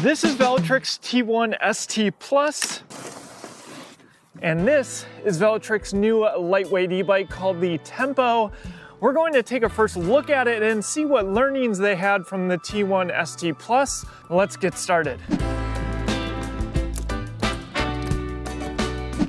This is Velotric's T1 ST Plus, and this is Velotric's new lightweight e-bike called the Tempo. We're going to take a first look at it and see what learnings they had from the T1 ST Plus. Let's get started.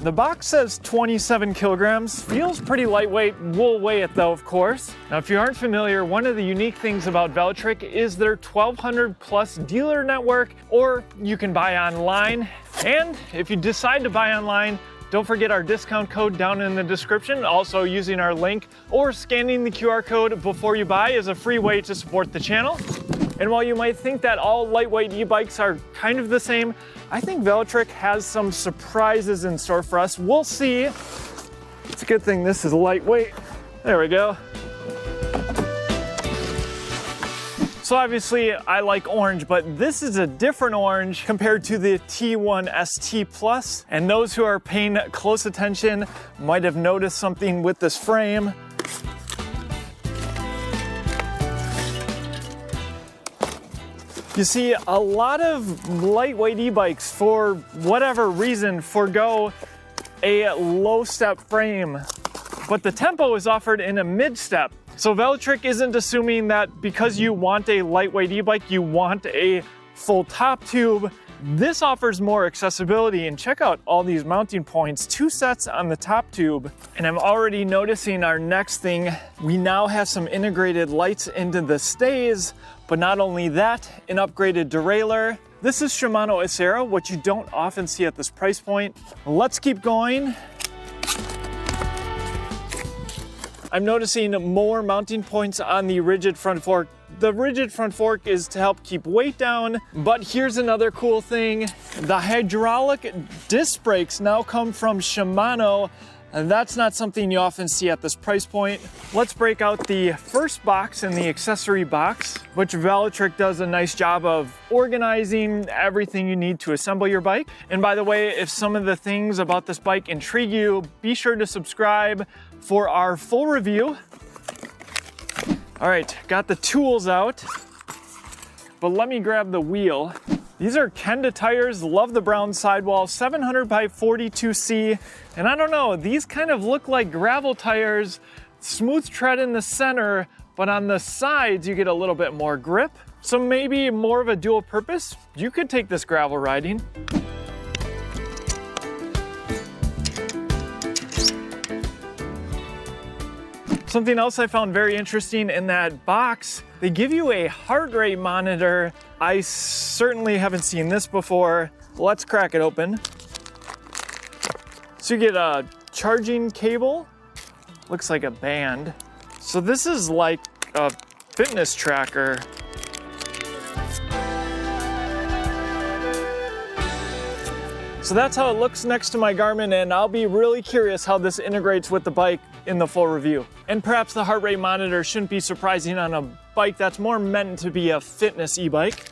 The box says 27 kilograms, feels pretty lightweight. We'll weigh it though, of course. Now, if you aren't familiar, one of the unique things about Velotric is their 1,200 plus dealer network, or you can buy online. And if you decide to buy online, don't forget our discount code down in the description. Also, using our link or scanning the QR code before you buy is a free way to support the channel. And while you might think that all lightweight e-bikes are kind of the same, I think Velotric has some surprises in store for us. We'll see. It's a good thing this is lightweight. There we go. So obviously I like orange, but this is a different orange compared to the T1 ST Plus. And those who are paying close attention might have noticed something with this frame. You see, a lot of lightweight e-bikes, for whatever reason, forgo a low step frame, but the Tempo is offered in a mid step. So Velotric isn't assuming that because you want a lightweight e-bike, you want a full top tube. This offers more accessibility, and check out all these mounting points, 2 sets on the top tube. And I'm already noticing our next thing, we now have some integrated lights into the stays, but not only that, an upgraded derailleur. This is Shimano Acera, what you don't often see at this price point. Let's keep going. I'm noticing more mounting points on the rigid front fork. The rigid front fork is to help keep weight down, but here's another cool thing. The hydraulic disc brakes now come from Shimano, and that's not something you often see at this price point. Let's break out the first box in the accessory box, which Velotric does a nice job of organizing everything you need to assemble your bike. And by the way, if some of the things about this bike intrigue you, be sure to subscribe for our full review. All right, got the tools out, but let me grab the wheel. These are Kenda tires, love the brown sidewall, 700 by 42C. And I don't know, these kind of look like gravel tires, smooth tread in the center, but on the sides you get a little bit more grip. So maybe more of a dual purpose. You could take this gravel riding. Something else I found very interesting in that box, they give you a heart rate monitor. I certainly haven't seen this before. Let's crack it open. So you get a charging cable, looks like a band. So this is like a fitness tracker. So that's how it looks next to my Garmin, and I'll be really curious how this integrates with the bike in the full review. And perhaps the heart rate monitor shouldn't be surprising on a bike that's more meant to be a fitness e-bike.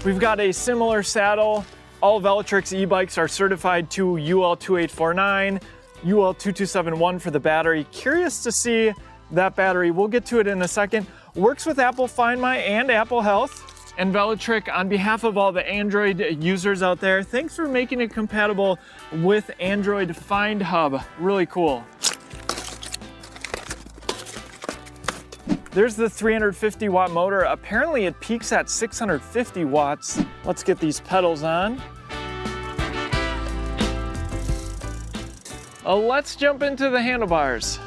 We've got a similar saddle. All Velotric's e-bikes are certified to UL 2849, UL 2271 for the battery. Curious to see that battery. We'll get to it in a second. Works with Apple Find My and Apple Health. And Velotric, on behalf of all the Android users out there, thanks for making it compatible with Android FindHub. Really cool. There's the 350 watt motor. Apparently it peaks at 650 watts. Let's get these pedals on. Let's jump into the handlebars.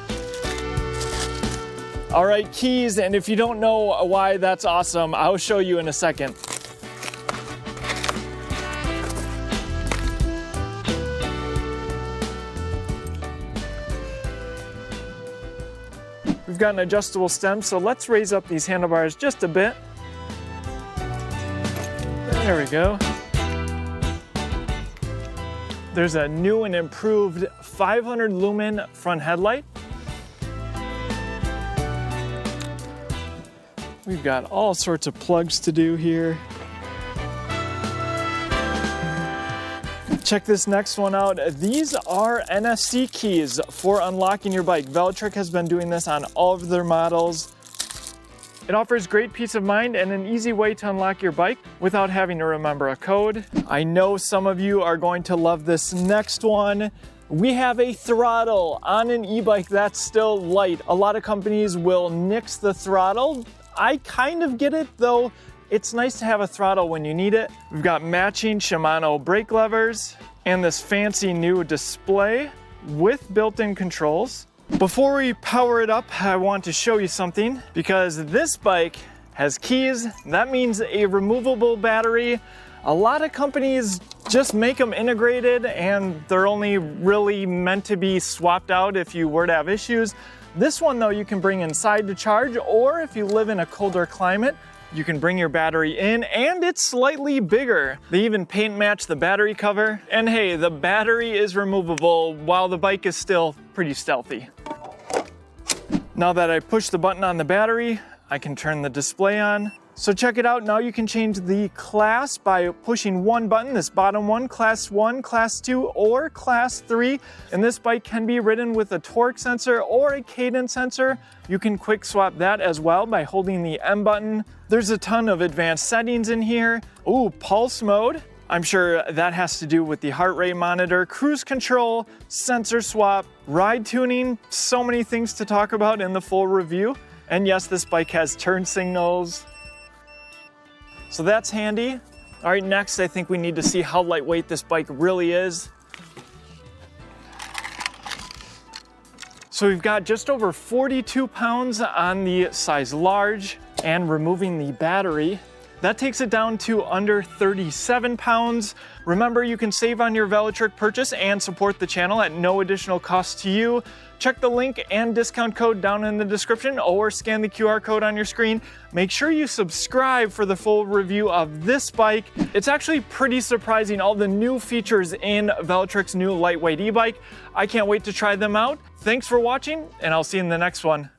All right, keys, and if you don't know why that's awesome, I'll show you in a second. We've got an adjustable stem, so let's raise up these handlebars just a bit. There we go. There's a new and improved 500 lumen front headlight. We've got all sorts of plugs to do here. Check this next one out. These are NFC keys for unlocking your bike. Velotric has been doing this on all of their models. It offers great peace of mind and an easy way to unlock your bike without having to remember a code. I know some of you are going to love this next one. We have a throttle on an e-bike that's still light. A lot of companies will nix the throttle. I kind of get it though. It's nice to have a throttle when you need it. We've got matching Shimano brake levers and this fancy new display with built-in controls. Before we power it up, I want to show you something because this bike has keys. That means a removable battery. A lot of companies just make them integrated and they're only really meant to be swapped out if you were to have issues. This one though, you can bring inside to charge, or if you live in a colder climate, you can bring your battery in, and it's slightly bigger. They even paint match the battery cover. And hey, the battery is removable while the bike is still pretty stealthy. Now that I push the button on the battery, I can turn the display on. So check it out, now you can change the class by pushing one button, this bottom one, class 1, class 2, or class 3. And this bike can be ridden with a torque sensor or a cadence sensor. You can quick swap that as well by holding the M button. There's a ton of advanced settings in here. Ooh, pulse mode. I'm sure that has to do with the heart rate monitor, cruise control, sensor swap, ride tuning, so many things to talk about in the full review. And yes, this bike has turn signals. So that's handy. All right, next I think we need to see how lightweight this bike really is. So we've got just over 42 pounds on the size large, and removing the battery, that takes it down to under 37 pounds. Remember, you can save on your Velotric purchase and support the channel at no additional cost to you. Check the link and discount code down in the description or scan the QR code on your screen. Make sure you subscribe for the full review of this bike. It's actually pretty surprising, all the new features in Velotric's new lightweight e-bike. I can't wait to try them out. Thanks for watching, and I'll see you in the next one.